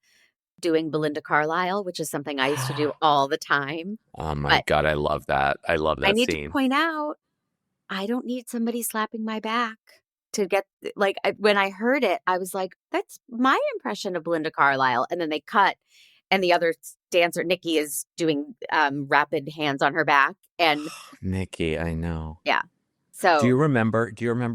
doing Belinda Carlisle, which is something I used to do all the time. Oh my God, I love that. I love that scene. I need to point out, I don't need somebody slapping my back to get, like, when I heard it, I was like, that's my impression of Belinda Carlisle. And then they cut, and the other dancer, Nikki, is doing rapid hands on her back. And Nikki, I know. Yeah. So do you remember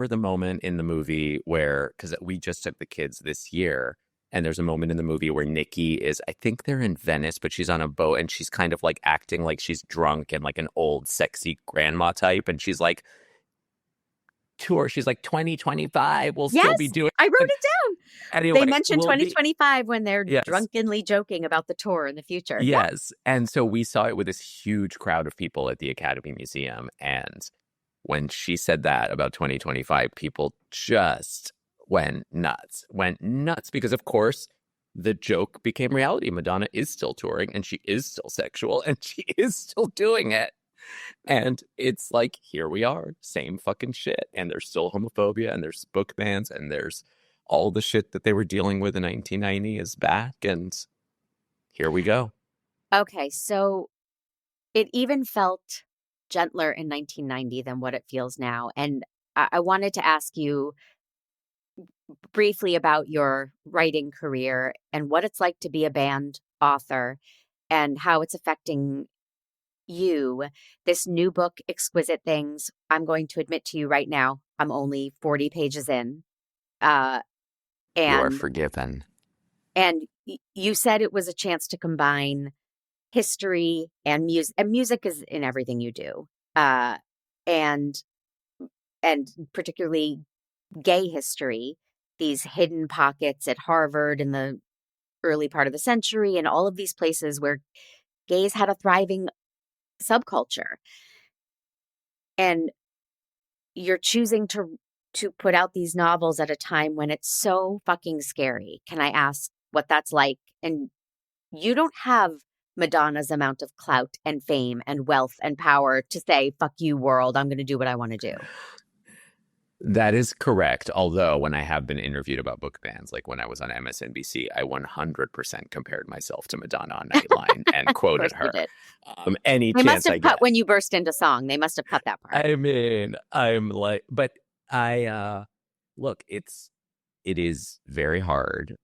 the moment in the movie where, because we just took the kids this year, and there's a moment in the movie where Nikki is, I think they're in Venice, but she's on a boat and she's kind of like acting like she's drunk and like an old sexy grandma type. And she's like, she's like 2025, we'll still be doing. I wrote it down. Anyway, they mentioned 2025 when they're drunkenly joking about the tour in the future. Yes. Yeah. And so we saw it with this huge crowd of people at the Academy Museum. And when she said that about 2025, people just went nuts because, of course, the joke became reality. Madonna is still touring, and she is still sexual, and she is still doing it. And it's like, here we are, same fucking shit. And there's still homophobia, and there's book bans, and there's all the shit that they were dealing with in 1990 is back. And here we go. Okay, so it even felt gentler in 1990 than what it feels now. And I wanted to ask you briefly about your writing career and what it's like to be a banned author and how it's affecting you. This new book, Exquisite Things, I'm going to admit to you right now, I'm only 40 pages in. You are forgiven. And you said it was a chance to combine history and music. And music is in everything you do. And particularly gay history, these hidden pockets at Harvard in the early part of the century, and all of these places where gays had a thriving subculture. And you're choosing to put out these novels at a time when it's so fucking scary. Can I ask what that's like? And you don't have Madonna's amount of clout and fame and wealth and power to say, fuck you, world, I'm going to do what I want to do. That is correct. Although when I have been interviewed about book bans, like when I was on MSNBC, I 100% compared myself to Madonna on Nightline and quoted her. Any they chance must have I cut get. When you burst into song. They must have cut that part. I mean, I'm like, but look, it is very hard.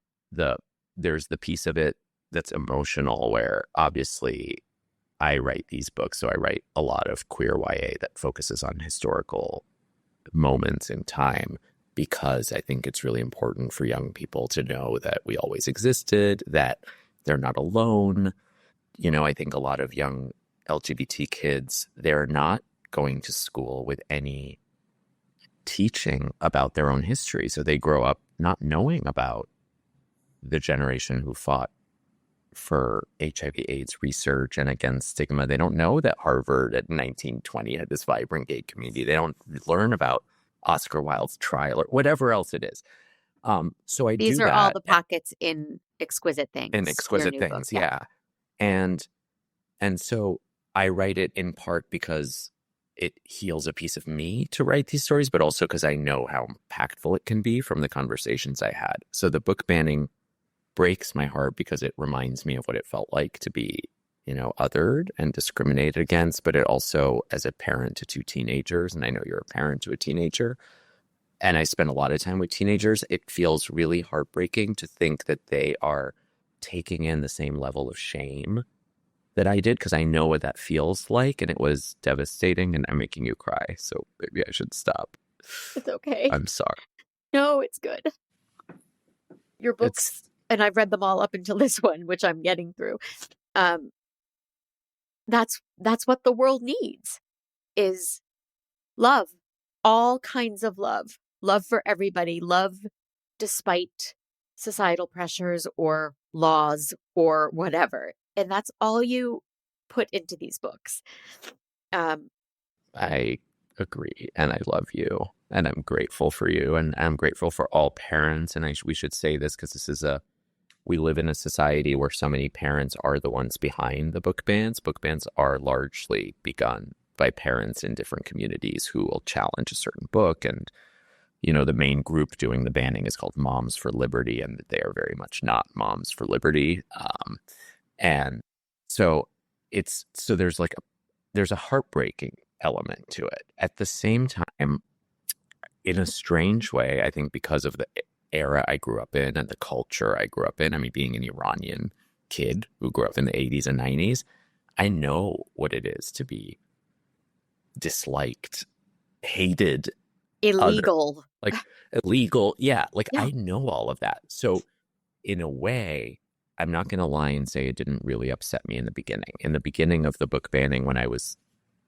There's the piece of it that's emotional, where obviously I write these books, so I write a lot of queer YA that focuses on historical moments in time. because I think it's really important for young people to know that we always existed, that they're not alone. I think a lot of young LGBT kids, they're not going to school with any teaching about their own history. So they grow up not knowing about the generation who fought for HIV/AIDS research and against stigma. They don't know that Harvard at 1920 had this vibrant gay community. They don't learn about Oscar Wilde's trial or whatever else it is. So I These do are all that the pockets in Exquisite Things. in your Exquisite new Things, book. yeah. And so I write it in part because it heals a piece of me to write these stories, but also because I know how impactful it can be from the conversations I had. So the book banning breaks my heart because it reminds me of what it felt like to be, othered and discriminated against. But it also, as a parent to two teenagers, and I know you're a parent to a teenager, and I spend a lot of time with teenagers, it feels really heartbreaking to think that they are taking in the same level of shame that I did, because I know what that feels like, and it was devastating, and I'm making you cry, so maybe I should stop. It's okay. I'm sorry. No, it's good. Your books, and I've read them all up until this one, which I'm getting through. That's what the world needs, is love, all kinds of love for everybody, love despite societal pressures or laws or whatever. And that's all you put into these books. I agree, and I love you, and I'm grateful for you, and I'm grateful for all parents. And we should say this because we live in a society where so many parents are the ones behind the book bans. Book bans are largely begun by parents in different communities who will challenge a certain book. And, the main group doing the banning is called Moms for Liberty, and they are very much not Moms for Liberty. And so there's a heartbreaking element to it. At the same time, in a strange way, I think because of the era I grew up in and the culture I grew up in, I mean, being an Iranian kid who grew up in the 80s and 90s, I know what it is to be disliked, hated, Illegal. illegal. Yeah, Yeah. I know all of that. So in a way, I'm not going to lie and say it didn't really upset me in the beginning. In the beginning of the book banning, when I was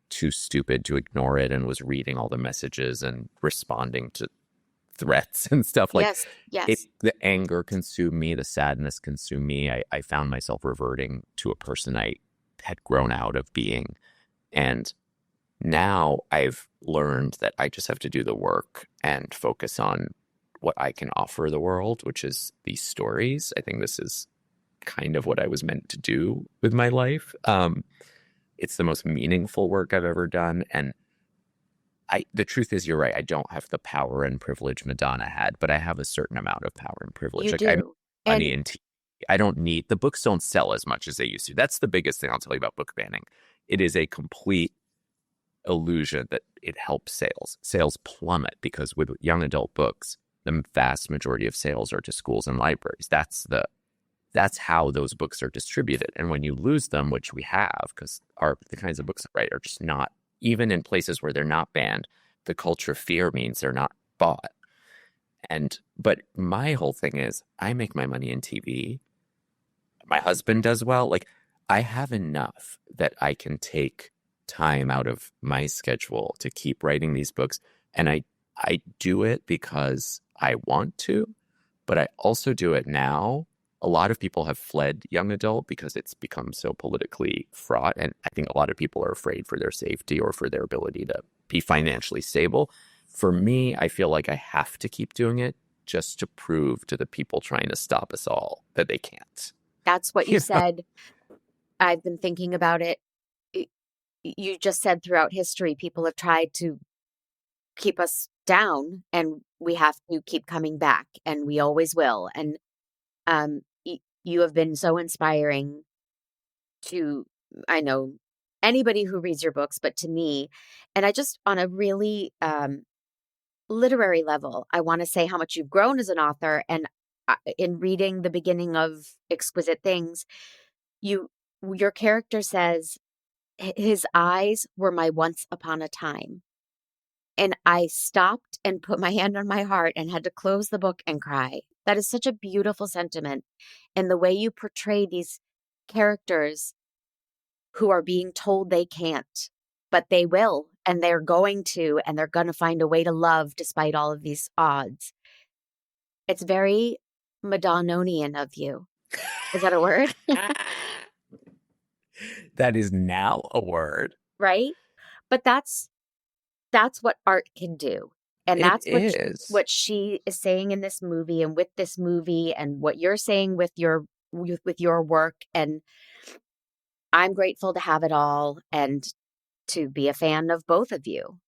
too stupid to ignore it and was reading all the messages and responding to threats and stuff, Yes. the anger consumed me, the sadness consumed me. I found myself reverting to a person I had grown out of being. And now I've learned that I just have to do the work and focus on what I can offer the world, which is these stories. I think this is kind of what I was meant to do with my life. It's the most meaningful work I've ever done. And the truth is, you're right. I don't have the power and privilege Madonna had, but I have a certain amount of power and privilege. You do. I make money in TV. I don't need, the books don't sell as much as they used to. That's the biggest thing I'll tell you about book banning. It is a complete illusion that it helps sales. Sales plummet because with young adult books, the vast majority of sales are to schools and libraries. That's how those books are distributed. And when you lose them, which we have, because the kinds of books I write are just not, even in places where they're not banned, the culture of fear means they're not bought. But my whole thing is, I make my money in TV. My husband does well. I have enough that I can take time out of my schedule to keep writing these books. And I do it because I want to, but I also do it now. A lot of people have fled young adult because it's become so politically fraught. And I think a lot of people are afraid for their safety or for their ability to be financially stable. For me, I feel like I have to keep doing it just to prove to the people trying to stop us all that they can't. That's what you said. I've been thinking about it. You just said throughout history, people have tried to keep us down, and we have to keep coming back, and we always will. And you have been so inspiring to, I know, anybody who reads your books, but to me. And I just, on a really literary level, I want to say how much you've grown as an author. And in reading the beginning of Exquisite Things, your character says, his eyes were my once upon a time. And I stopped and put my hand on my heart and had to close the book and cry. That is such a beautiful sentiment. And the way you portray these characters who are being told they can't, but they will, and they're going to, and they're going to find a way to love despite all of these odds. It's very Madonnonian of you. Is that a word? That is now a word. Right? But that's what art can do. And It that's is. what she is saying in this movie, and with this movie, and what you're saying with your work. And I'm grateful to have it all and to be a fan of both of you.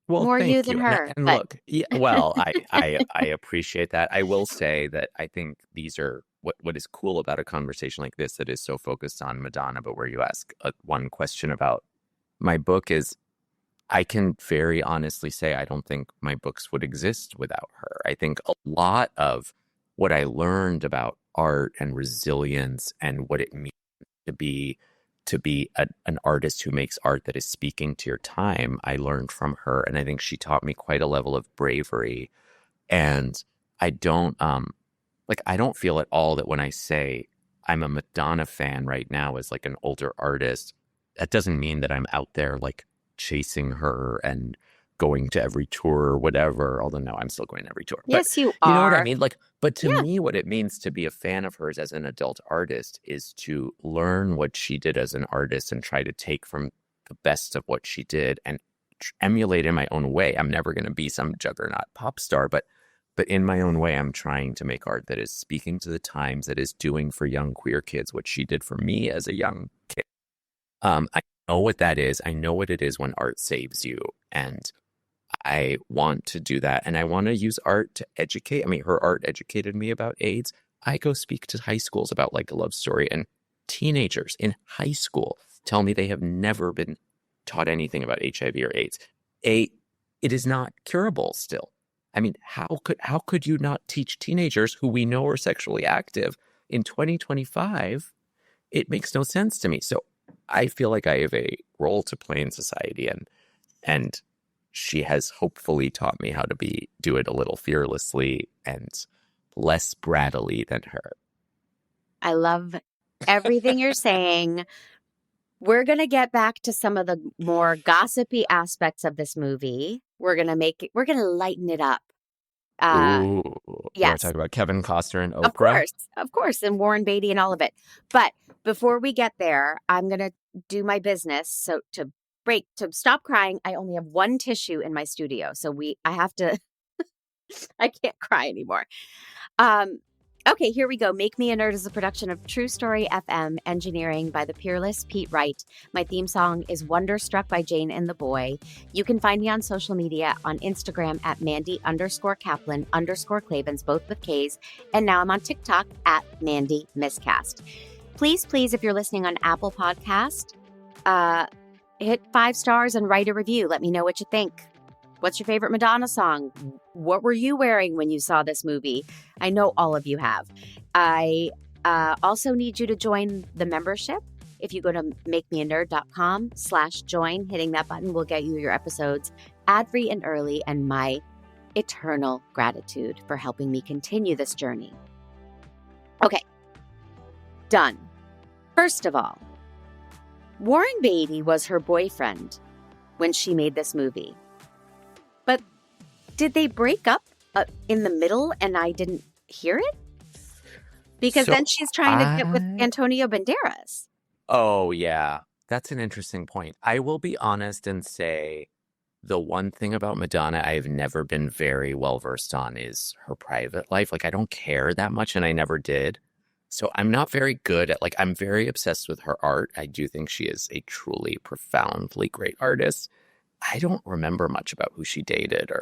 Well, More you thank than you. her. And But look, yeah, well, I appreciate that. I will say that I think these are what is cool about a conversation like this that is so focused on Madonna, but where you ask one question about my book is, I can very honestly say I don't think my books would exist without her. I think a lot of what I learned about art and resilience and what it means to be an artist who makes art that is speaking to your time, I learned from her. And I think she taught me quite a level of bravery. And I don't I don't feel at all that when I say I'm a Madonna fan right now as like an older artist, that doesn't mean that I'm out there like chasing her and going to every tour or whatever. Although no, I'm still going to every tour. yes, you You know what I are. mean? But to Yeah. me, what it means to be a fan of hers as an adult artist is to learn what she did as an artist and try to take from the best of what she did and emulate in my own way. I'm never going to be some juggernaut pop star, but in my own way, I'm trying to make art that is speaking to the times, that is doing for young queer kids what she did for me as a young kid. I know what that is. I know what it is when art saves you. And I want to do that. And I want to use art to educate. I mean, her art educated me about AIDS. I go speak to high schools about Like a Love Story, and teenagers in high school tell me they have never been taught anything about HIV or AIDS. It is not curable still. I mean, how could you not teach teenagers who we know are sexually active in 2025? It makes no sense to me. So I feel like I have a role to play in society, and she has hopefully taught me how to do it a little fearlessly and less brattily than her. I love everything you're saying. We're going to get back to some of the more gossipy aspects of this movie. We're going to lighten it up. Ooh, you want yes. to talk about Kevin Costner and Oprah? Of course, and Warren Beatty and all of it. But before we get there, I'm going to do my business. So to stop crying, I only have one tissue in my studio. So I have to, I can't cry anymore. Okay, here we go. Make Me a Nerd is a production of True Story FM, engineering by the peerless Pete Wright. My theme song is Wonderstruck by Jane and the Boy. You can find me on social media on Instagram at Mandy_Kaplan_Clavens, both with K's. And now I'm on TikTok at Mandy Miscast. Please, if you're listening on Apple Podcast, hit 5 stars and write a review. Let me know what you think. What's your favorite Madonna song? What were you wearing when you saw this movie? I know all of you have. I also need you to join the membership. If you go to makemeanerd.com/join, hitting that button will get you your episodes ad-free and early, and my eternal gratitude for helping me continue this journey. Okay, done. First of all, Warren Beatty was her boyfriend when she made this movie. But did they break up in the middle and I didn't hear it? Because then she's trying to get with Antonio Banderas. Oh, yeah. That's an interesting point. I will be honest and say the one thing about Madonna I have never been very well versed on is her private life. Like, I don't care that much, and I never did. So I'm not very good at, I'm very obsessed with her art. I do think she is a truly profoundly great artist. I don't remember much about who she dated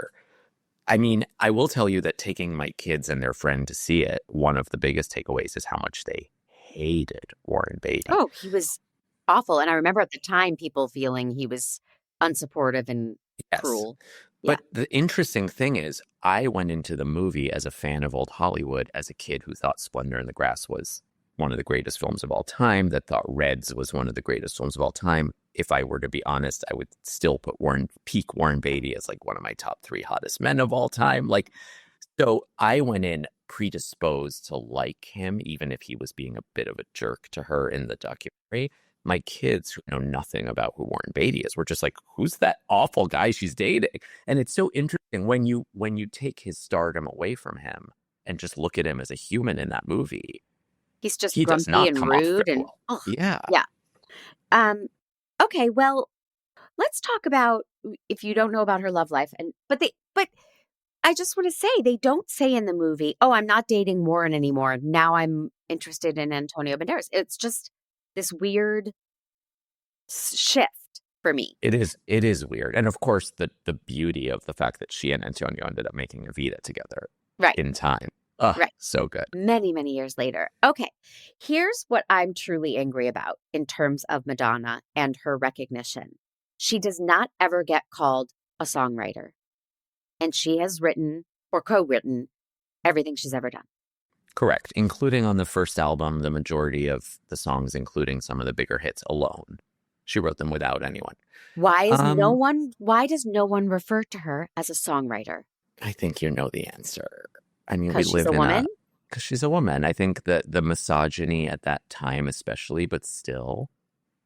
I mean, I will tell you that taking my kids and their friend to see it, one of the biggest takeaways is how much they hated Warren Beatty. Oh, he was awful. And I remember at the time people feeling he was unsupportive and cruel. But the interesting thing is, I went into the movie as a fan of old Hollywood as a kid who thought Splendor in the Grass was one of the greatest films of all time, that thought Reds was one of the greatest films of all time. if I were to be honest, I would still put peak Warren Beatty as like one of my top 3 hottest men of all time. Like, so I went in predisposed to like him, even if he was being a bit of a jerk to her in the documentary. My kids who know nothing about who Warren Beatty is were just like, who's that awful guy she's dating? And it's so interesting when you take his stardom away from him and just look at him as a human in that movie. He's just He does grumpy not and come off rude very and well. Yeah. yeah. Okay, well, let's talk about if you don't know about her love life, but I just want to say they don't say in the movie, "Oh, I'm not dating Warren anymore. Now I'm interested in Antonio Banderas." It's just this weird shift for me. It is weird. And of course, the beauty of the fact that she and Antonio ended up making a Vida together Right. in time. Oh, Right. so good. Many, many years later. Okay, here's what I'm truly angry about in terms of Madonna and her recognition. She does not ever get called a songwriter. And she has written or co-written everything she's ever done. Correct. Including on the first album, the majority of the songs, including some of the bigger hits alone. She wrote them without anyone. Why does no one refer to her as a songwriter? I think you know the answer. I mean, we Because she's live a in woman? because she's a woman. I think that the misogyny at that time, especially, but still,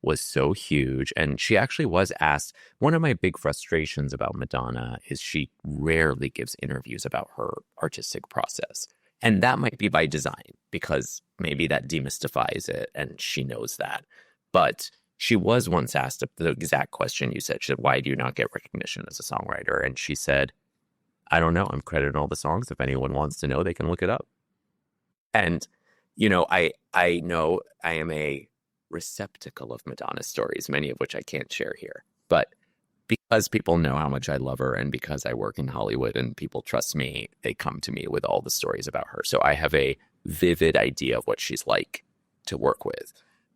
was so huge. And she actually was asked. One of my big frustrations about Madonna is she rarely gives interviews about her artistic process. And that might be by design, because maybe that demystifies it, and she knows that. But she was once asked the exact question you said. She said, "Why do you not get recognition as a songwriter?" And she said, "I don't know. I'm credited on all the songs. If anyone wants to know, they can look it up." And, I know I am a receptacle of Madonna stories, many of which I can't share here. But because people know how much I love her, and because I work in Hollywood and people trust me, they come to me with all the stories about her. So I have a vivid idea of what she's like to work with.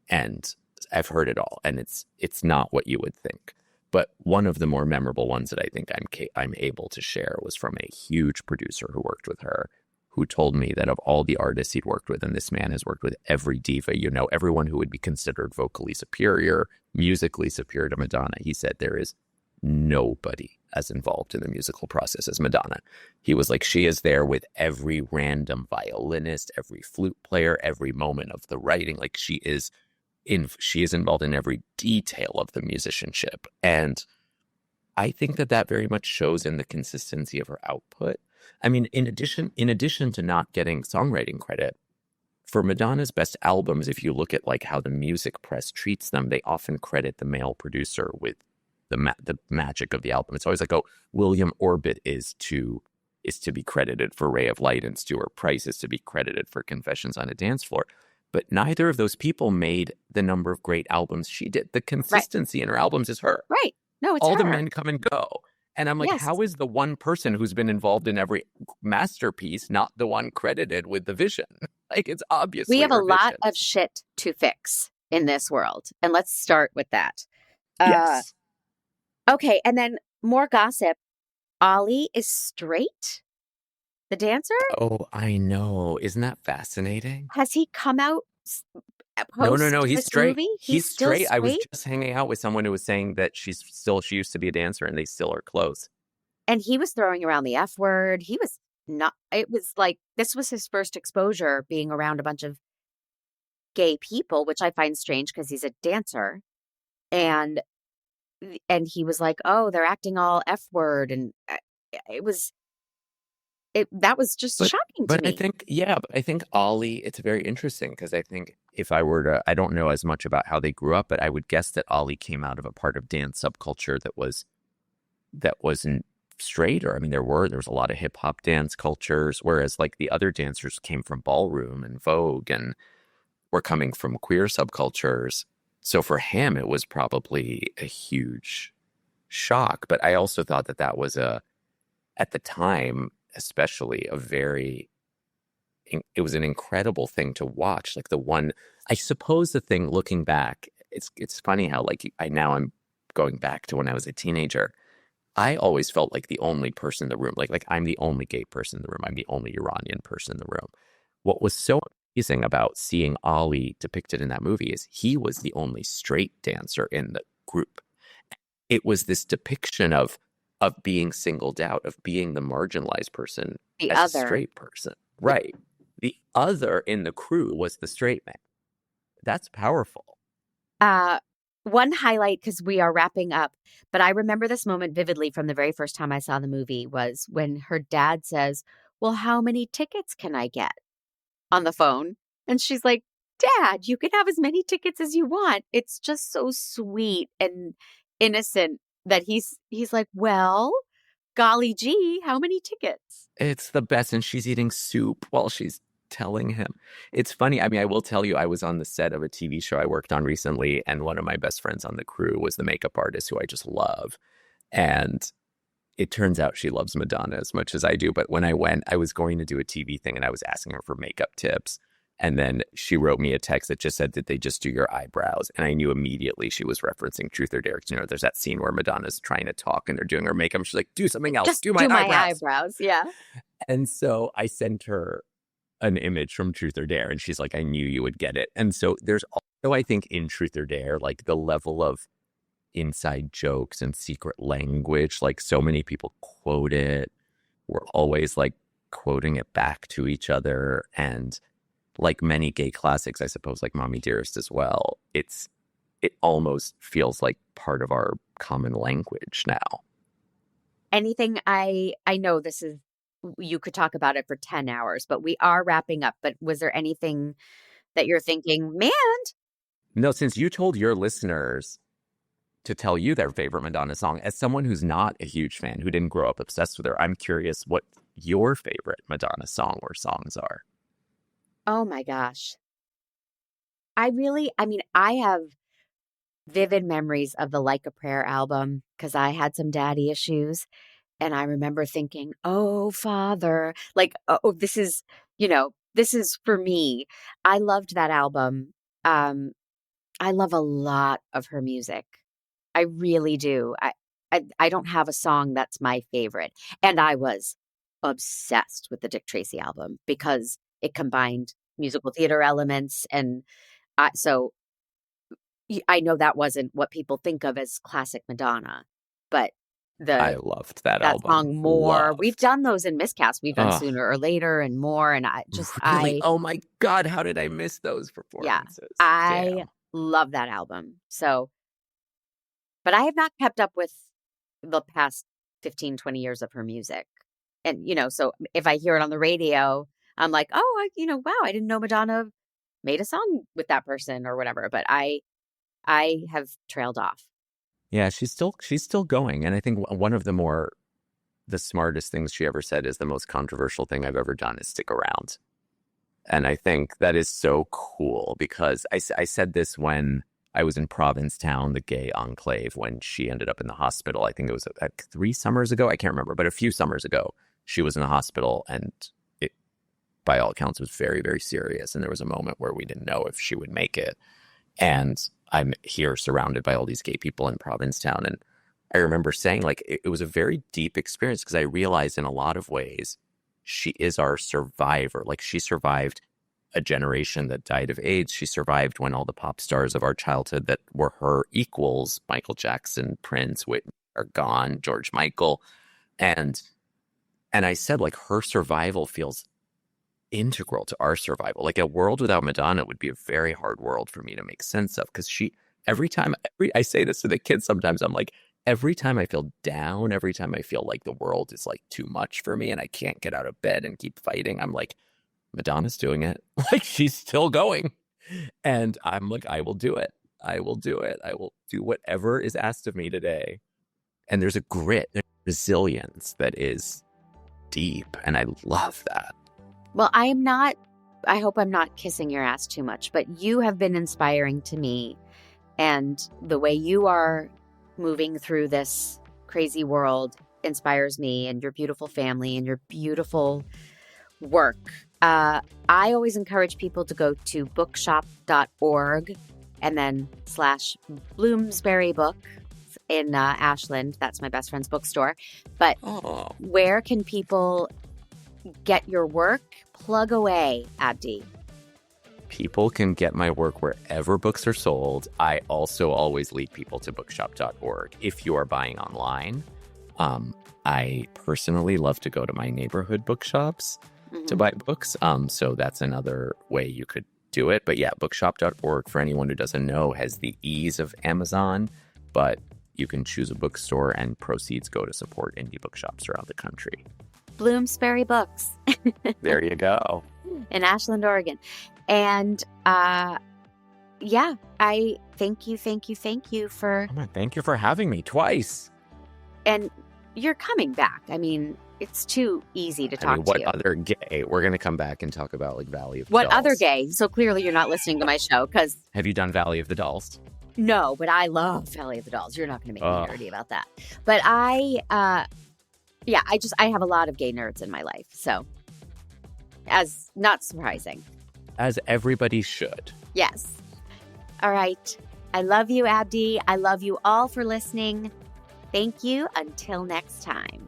And I've heard it all. And it's not what you would think. But one of the more memorable ones that I think I'm able to share was from a huge producer who worked with her, who told me that of all the artists he'd worked with, and this man has worked with every diva, everyone who would be considered vocally superior, musically superior to Madonna, he said there is nobody as involved in the musical process as Madonna. He was like, she is there with every random violinist, every flute player, every moment of the writing. Like she is involved in every detail of the musicianship. And I think that very much shows in the consistency of her output. I mean, in addition to not getting songwriting credit, for Madonna's best albums, if you look at like how the music press treats them, they often credit the male producer with the magic of the album. It's always like, oh, William Orbit is to be credited for Ray of Light, and Stuart Price is to be credited for Confessions on a Dance Floor. But neither of those people made the number of great albums she did. The consistency in her albums is her. Right. No, it's all her. The men come and go. And I'm like, Yes. How is the one person who's been involved in every masterpiece not the one credited with the vision? Like, it's obviously we have a her lot vision. of shit to fix in this world. And let's start with that. Yes. Okay. And then more gossip. Ollie is straight? The dancer? Oh, I know. Isn't that fascinating? Has he come out post No. He's this straight. movie? He's still straight. I was just hanging out with someone who was saying that she used to be a dancer, and they still are close. And he was throwing around the F word. He was not, it was like, this was his first exposure being around a bunch of gay people, which I find strange because he's a dancer. And he was like, oh, they're acting all F word. And that was just shocking to me. I think Ollie, it's very interesting because I think if I were to, I don't know as much about how they grew up, but I would guess that Ollie came out of a part of dance subculture that wasn't straight. Or I mean, there was a lot of hip hop dance cultures, whereas like the other dancers came from ballroom and Vogue and were coming from queer subcultures. So for him, it was probably a huge shock. But I also thought that was at the time, especially it was an incredible thing to watch. Like I suppose the thing looking back, it's funny how like I'm going back to when I was a teenager. I always felt like the only person in the room, like I'm the only gay person in the room. I'm the only Iranian person in the room. What was so amazing about seeing Ollie depicted in that movie is he was the only straight dancer in the group. It was this depiction of being singled out, of being the marginalized person The as other. a straight person. Right. The other in the crew was the straight man. That's powerful. One highlight, because we are wrapping up, but I remember this moment vividly from the very first time I saw the movie, was when her dad says, well, how many tickets can I get on the phone? And she's like, Dad, you can have as many tickets as you want. It's just so sweet and innocent that he's like, well, golly gee, how many tickets? It's the best. And she's eating soup while she's telling him. It's funny. I mean, I will tell you, I was on the set of a TV show I worked on recently, and one of my best friends on the crew was the makeup artist who I just love. And it turns out she loves Madonna as much as I do. But when I went, I was going to do a TV thing and I was asking her for makeup tips. And then she wrote me a text that just said, did they just do your eyebrows? And I knew immediately she was referencing Truth or Dare. You know, there's that scene where Madonna's trying to talk and they're doing her makeup. She's like, do something else. Just do my eyebrows. Yeah. And so I sent her an image from Truth or Dare, and she's like, I knew you would get it. And so there's also, I think, in Truth or Dare, like the level of inside jokes and secret language, like so many people quote it. We're always like quoting it back to each other. And like many gay classics, I suppose, like Mommy Dearest as well, it almost feels like part of our common language now. Anything I know this is, you could talk about it for 10 hours, but we are wrapping up. But was there anything that you're thinking, man? No, since you told your listeners to tell you their favorite Madonna song, as someone who's not a huge fan, who didn't grow up obsessed with her, I'm curious what your favorite Madonna song or songs are. Oh my gosh. I have vivid memories of the Like a Prayer album because I had some daddy issues. And I remember thinking, oh, Father, like, oh, this is for me. I loved that album. I love a lot of her music. I really do. I don't have a song that's my favorite. And I was obsessed with the Dick Tracy album because it combined musical theater elements. And so I know that wasn't what people think of as classic Madonna, but I loved that album. Song More. Loved. We've done those in Miscast. We've done Sooner or Later and More. And oh my God, how did I miss those performances? Yeah, I love that album. So, but I have not kept up with the past 15, 20 years of her music. And, so if I hear it on the radio, I'm like, oh, wow, I didn't know Madonna made a song with that person or whatever. But I have trailed off. Yeah, she's still going. And I think one of the smartest things she ever said is the most controversial thing I've ever done is stick around. And I think that is so cool because I said this when I was in Provincetown, the gay enclave, when she ended up in the hospital. I think it was 3 summers ago. I can't remember, but a few summers ago, she was in the hospital and it, by all accounts, was very, very serious. And there was a moment where we didn't know if she would make it. And I'm here surrounded by all these gay people in Provincetown. And I remember saying, like, it was a very deep experience because I realized in a lot of ways she is our survivor. Like, she survived a generation that died of AIDS. She survived when all the pop stars of our childhood that were her equals, Michael Jackson, Prince, Whitney, are gone, George Michael. And I said, like, her survival feels integral to our survival. Like, a world without Madonna would be a very hard world for me to make sense of because I say this to the kids sometimes, I'm like, every time I feel down, every time I feel like the world is like too much for me and I can't get out of bed and keep fighting, I'm like, Madonna's doing it. Like, she's still going. And I'm like, I will do it. I will do it. I will do whatever is asked of me today. And there's a grit, there's resilience that is deep. And I love that. Well, I hope I'm not kissing your ass too much, but you have been inspiring to me. And the way you are moving through this crazy world inspires me, and your beautiful family and your beautiful work. I always encourage people to go to bookshop.org and then /Bloomsbury Book in Ashland. That's my best friend's bookstore. But where can people get your work? Plug away, Abdi. People can get my work wherever books are sold. I also always lead people to bookshop.org. If you are buying online, I personally love to go to my neighborhood bookshops to buy books. So that's another way you could do it. But yeah, bookshop.org, for anyone who doesn't know, has the ease of Amazon, but you can choose a bookstore and proceeds go to support indie bookshops around the country. Bloomsbury Books. There you go. In Ashland, Oregon. And yeah, I thank you for... Oh, man, thank you for having me twice. And you're coming back. I mean, it's too easy to talk to what you. Other gay? We're going to come back and talk about like Valley of the What Dolls. other gay? So clearly you're not listening to my show because... Have you done Valley of the Dolls? No, but I love Valley of the Dolls. You're not going to make me nerdy about that. But I have a lot of gay nerds in my life. So, as not surprising. As everybody should. Yes. All right. I love you, Abdi. I love you all for listening. Thank you. Until next time.